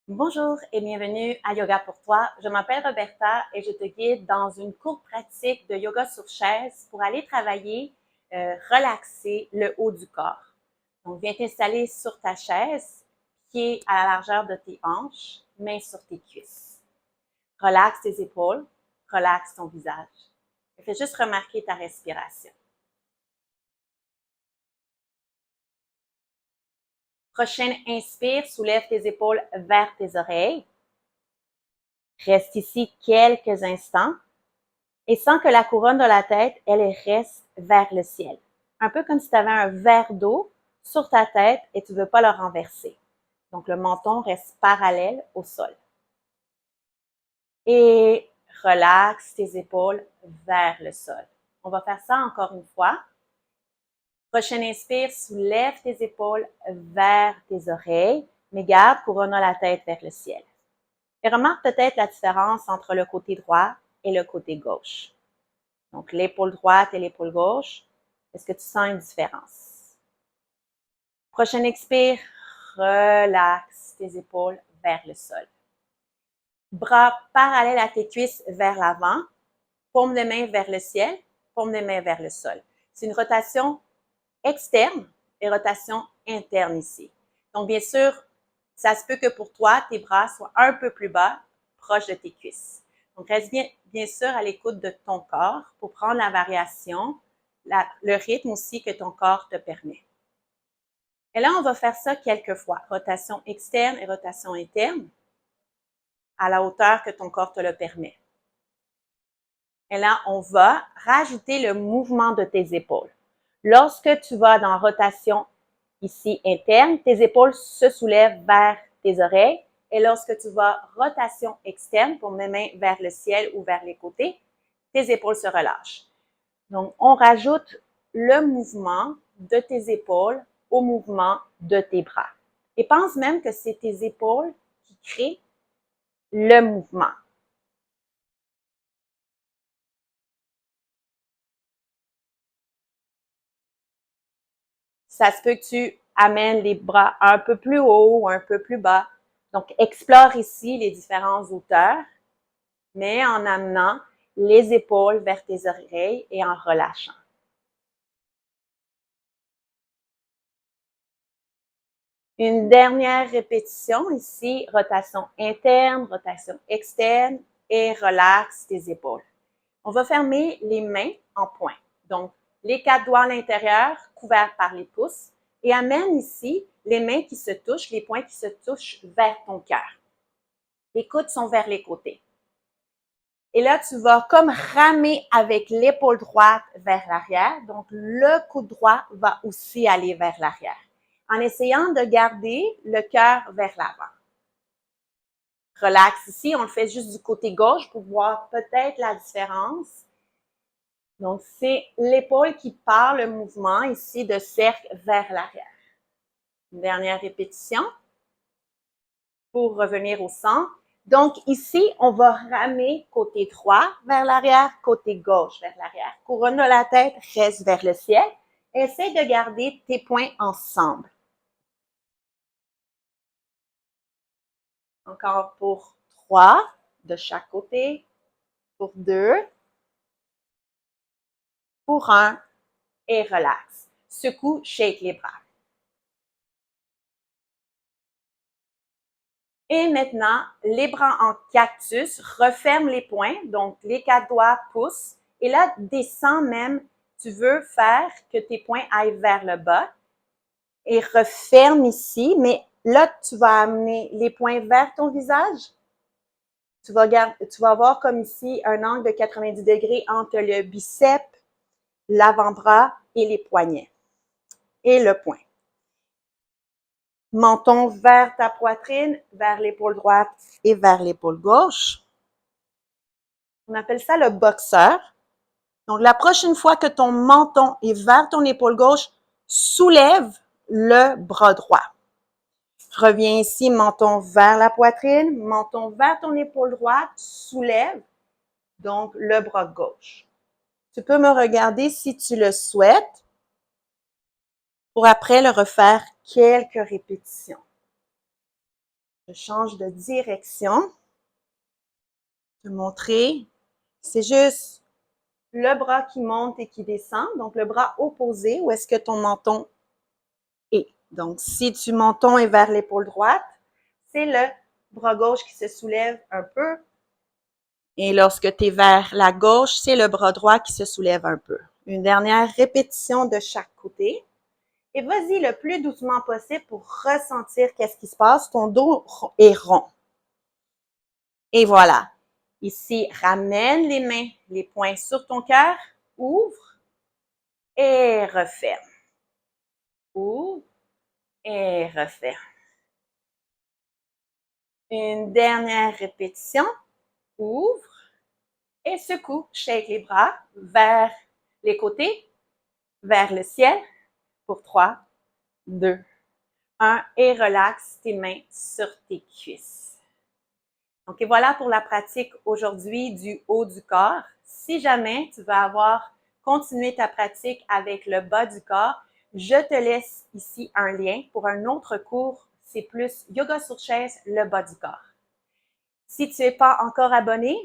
Bonjour et bienvenue à Yoga pour toi. Je m'appelle Roberta et je te guide dans une courte pratique de yoga sur chaise pour aller travailler, relaxer le haut du corps. Donc, viens t'installer sur ta chaise, pieds à la largeur de tes hanches, mains sur tes cuisses. Relaxe tes épaules, relaxe ton visage. Et fais juste remarquer ta respiration. Prochaine inspire, soulève tes épaules vers tes oreilles. Reste ici quelques instants et sens que la couronne de la tête, elle reste vers le ciel. Un peu comme si tu avais un verre d'eau sur ta tête et tu ne veux pas le renverser. Donc, le menton reste parallèle au sol. Et relaxe tes épaules vers le sol. On va faire ça encore une fois. Prochaine inspire, soulève tes épaules vers tes oreilles, mais garde, couronne la tête vers le ciel. Et remarque peut-être la différence entre le côté droit et le côté gauche. Donc, l'épaule droite et l'épaule gauche, est-ce que tu sens une différence? Prochaine expire, relaxe tes épaules vers le sol. Bras parallèles à tes cuisses vers l'avant, paume de main vers le ciel, paume de main vers le sol. C'est une rotation externe et rotation interne ici. Donc, bien sûr, ça se peut que pour toi, tes bras soient un peu plus bas, proche de tes cuisses. Donc, reste bien sûr à l'écoute de ton corps pour prendre la variation, le rythme aussi que ton corps te permet. Et là, on va faire ça quelques fois. Rotation externe et rotation interne à la hauteur que ton corps te le permet. Et là, on va rajouter le mouvement de tes épaules. Lorsque tu vas dans rotation ici interne, tes épaules se soulèvent vers tes oreilles. Et lorsque tu vas rotation externe, pour mes mains vers le ciel ou vers les côtés, tes épaules se relâchent. Donc, on rajoute le mouvement de tes épaules au mouvement de tes bras. Et pense même que c'est tes épaules qui créent le mouvement. Ça se peut que tu amènes les bras un peu plus haut ou un peu plus bas. Donc, explore ici les différentes hauteurs, mais en amenant les épaules vers tes oreilles et en relâchant. Une dernière répétition ici, rotation interne, rotation externe et relaxe tes épaules. On va fermer les mains en poing. Donc, les 4 doigts à l'intérieur, couverts par les pouces, et amène ici les mains qui se touchent, les poings qui se touchent vers ton cœur. Les coudes sont vers les côtés. Et là, tu vas comme ramer avec l'épaule droite vers l'arrière. Donc, le coude droit va aussi aller vers l'arrière, en essayant de garder le cœur vers l'avant. Relaxe ici, on le fait juste du côté gauche pour voir peut-être la différence. Donc, c'est l'épaule qui part le mouvement ici de cercle vers l'arrière. Une dernière répétition pour revenir au centre. Donc, ici, on va ramer côté droit vers l'arrière, côté gauche vers l'arrière. Couronne de la tête reste vers le ciel. Essaie de garder tes poings ensemble. Encore pour 3 de chaque côté. Pour 2. Pour 1. Et relax. Secoue, shake les bras. Et maintenant, les bras en cactus, referme les poings, donc les 4 doigts poussent. Et là, descends même, tu veux faire que tes poings aillent vers le bas. Et referme ici, mais là, tu vas amener les poings vers ton visage. Tu vas avoir comme ici un angle de 90 degrés entre le biceps, l'avant-bras et les poignets. Et le poing. Menton vers ta poitrine, vers l'épaule droite et vers l'épaule gauche. On appelle ça le boxeur. Donc, la prochaine fois que ton menton est vers ton épaule gauche, soulève le bras droit. Reviens ici, menton vers la poitrine, menton vers ton épaule droite, soulève donc le bras gauche. Tu peux me regarder si tu le souhaites pour après le refaire quelques répétitions. Je change de direction. Te montrer. C'est juste le bras qui monte et qui descend. Donc, le bras opposé, où est-ce que ton menton est. Donc, si tu menton est vers l'épaule droite, c'est le bras gauche qui se soulève un peu. Et lorsque tu es vers la gauche, c'est le bras droit qui se soulève un peu. Une dernière répétition de chaque côté. Et vas-y le plus doucement possible pour ressentir qu'est-ce qui se passe. Ton dos est rond. Et voilà. Ici, ramène les mains, les poings sur ton cœur. Ouvre et referme. Ouvre et referme. Une dernière répétition. Ouvre et secoue. Shake les bras vers les côtés, vers le ciel pour 3, 2, 1 et relaxe tes mains sur tes cuisses. Donc, et voilà pour la pratique aujourd'hui du haut du corps. Si jamais tu veux avoir continué ta pratique avec le bas du corps, je te laisse ici un lien pour un autre cours. C'est plus yoga sur chaise, le bas du corps. Si tu n'es pas encore abonné,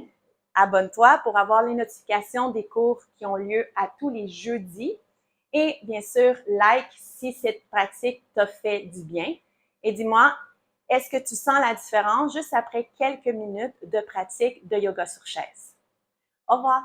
abonne-toi pour avoir les notifications des cours qui ont lieu à tous les jeudis. Et bien sûr, like si cette pratique t'a fait du bien. Et dis-moi, est-ce que tu sens la différence juste après quelques minutes de pratique de yoga sur chaise? Au revoir!